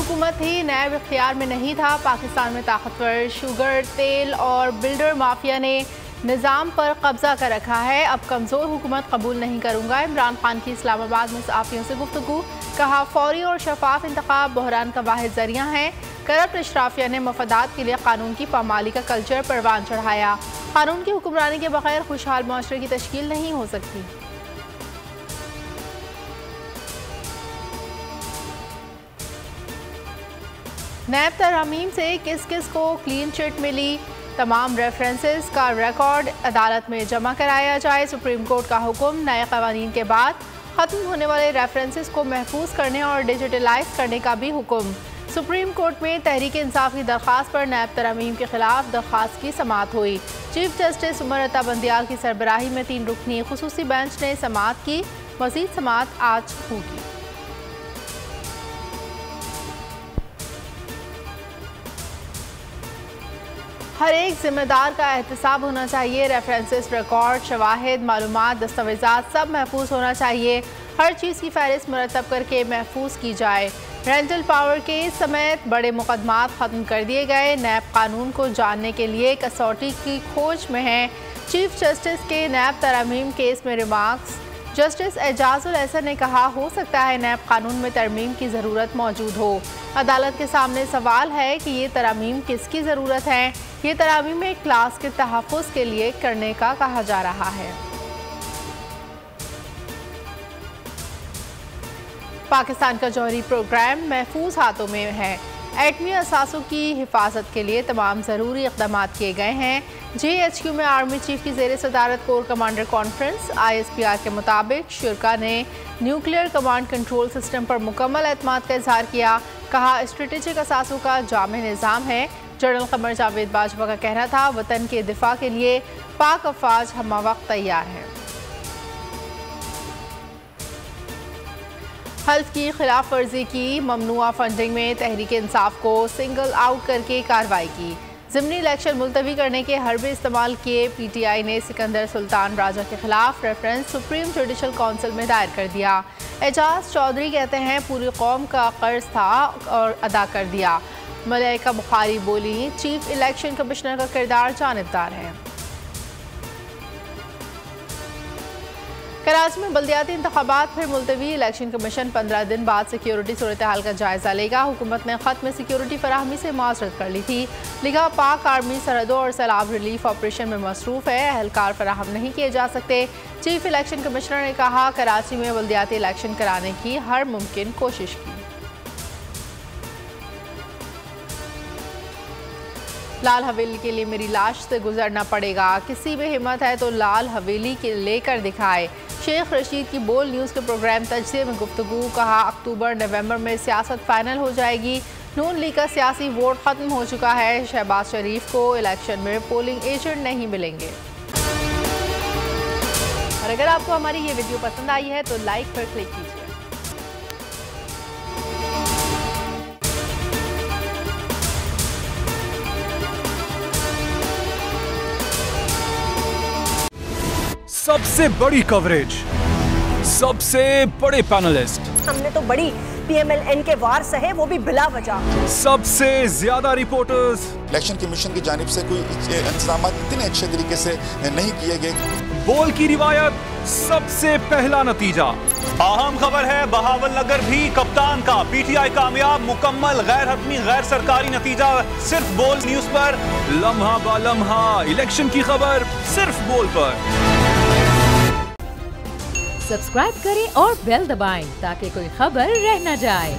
हुकूमत ही नैब इख्तियार में नहीं था। पाकिस्तान में ताकतवर शुगर, तेल और बिल्डर माफिया ने निज़ाम पर कब्जा कर रखा है। अब कमज़ोर हुकूमत कबूल नहीं करूँगा। इमरान खान की इस्लामाबाद में सहाफ़ियों से गुफ्तगू, कहा फौरी और शफाफ इंतखाब बहरान का वाहिद ज़रिया है। करप्ट अशराफिया ने मफादात के लिए कानून की पामाली का कल्चर परवान चढ़ाया। कानून की हुक्मरानी के बगैर खुशहाल माशरे की तश्कील नहीं हो सकती। नैब तरमीम से किस किस को क्लीन चिट मिली, तमाम रेफरेंसेस का रिकॉर्ड अदालत में जमा कराया जाए। सुप्रीम कोर्ट का हुक्म, नए कवानीन के बाद ख़त्म होने वाले रेफरेंसेस को महफूज करने और डिजिटलाइज करने का भी हुक्म। सुप्रीम कोर्ट में तहरीक इंसाफ की दरख्वास्त पर नैब तरमीम के खिलाफ दरख्वास्त की समाअत हुई। चीफ जस्टिस उमर अता बंदियाल की सरबराही में 3 रुकनी खुसूसी बेंच ने समाअत की। मज़ीद समाअत आज होगी। हर एक जिम्मेदार का एहतसाब होना चाहिए। रेफरेंसेस, रिकॉर्ड, शवाहिद, मालूमात, दस्तावेज़ात सब महफूज होना चाहिए। हर चीज़ की फहरिस्त मुरतब करके महफूज की जाए। रेंटल पावर केस समेत बड़े मुकदमात ख़त्म कर दिए गए। नैब कानून को जानने के लिए कसौटी की खोज में है। चीफ जस्टिस के नैब तरमीम केस में रिमार्क्स। जस्टिस एजाजुल एहसन ने कहा, हो सकता है नैब कानून में तरमीम की ज़रूरत मौजूद हो। अदालत के सामने सवाल है कि ये तरमीम किसकी ज़रूरत है। ये तरमीम एक क्लास के तहफ़्फ़ुज़ के लिए करने का कहा जा रहा है। पाकिस्तान का जौहरी प्रोग्राम महफूज हाथों में है। एटमी असासों की हिफाजत के लिए तमाम ज़रूरी इक़दाम किए गए हैं। JHQ में आर्मी चीफ की ज़ेर सदारत कोर कमांडर कॉन्फ्रेंस। ISPR के मुताबिक शुरा ने न्यूक्लियर कमांड कंट्रोल सिस्टम पर मुकम्मल एतमाद का इजहार किया। कहा स्ट्रेटेजिक असासों का जामे निज़ाम है। जनरल कमर जावेद बाजवा का कहना था, वतन के दिफा के लिए पाक अफवाज हमा वक्त तैयार है। हल्फ की खिलाफ वर्जी की, ममनुआ फंडिंग में तहरीक इंसाफ को सिंगल आउट करके कार्रवाई की। ज़िमनी इलेक्शन मुलतवी करने के हरबे इस्तेमाल किए। PTI ने सिकंदर सुल्तान राजा के खिलाफ रेफरेंस सुप्रीम जुडिशल काउंसिल में दायर कर दिया। एजाज चौधरी कहते हैं, पूरी कौम का कर्ज था और अदा कर दिया। मलाइका बुखारी बोली, चीफ इलेक्शन कमिश्नर का किरदार जानिबदार है। कराची में बल्दियाती इंतखाबात फिर मुलतवी। इलेक्शन कमीशन 15 दिन बाद सिक्योरिटी सूरत हाल का जायजा लेगा। हुकूमत ने खत में सिक्योरिटी फराहमी से माजरत कर ली थी। लिखा, पाक आर्मी सरहदों और सैलाब रिलीफ ऑपरेशन में मसरूफ है, एहलकार फराहम नहीं किए जा सकते। चीफ इलेक्शन कमिश्नर ने कहा, कराची में बल्दियाती इलेक्शन कराने की हर मुमकिन कोशिश की। लाल हवेली के लिए मेरी लाश से गुजरना पड़ेगा। किसी में हिम्मत है तो लाल हवेली के लेकर दिखाए। शेख रशीद की बोल न्यूज़ के प्रोग्राम तजज़िये में गुफ्तगू। कहा, अक्टूबर नवंबर में सियासत फाइनल हो जाएगी। नून लीग का सियासी वोट ख़त्म हो चुका है। शहबाज शरीफ को इलेक्शन में पोलिंग एजेंट नहीं मिलेंगे। और अगर आपको हमारी ये वीडियो पसंद आई है तो लाइक पर क्लिक कीजिए। सबसे बड़ी कवरेज, सबसे बड़े पैनलिस्ट, हमने तो बड़ी PMLN के वार सहे, वो भी बिला वजह। सबसे ज्यादा रिपोर्टर्स। इलेक्शन कमीशन की जानिब से कोई इंतजाम इतने अच्छे तरीके से नहीं किए गए। बोल की रिवायत, सबसे पहला नतीजा। अहम खबर है, बहावल नगर भी कप्तान का। PTI कामयाब, मुकम्मल गैर हतमी गैर सरकारी नतीजा सिर्फ बोल न्यूज पर। लम्हा बा लम्हा इलेक्शन की खबर सिर्फ बोल पर। सब्सक्राइब करें और बेल दबाएं ताकि कोई खबर रह न जाए।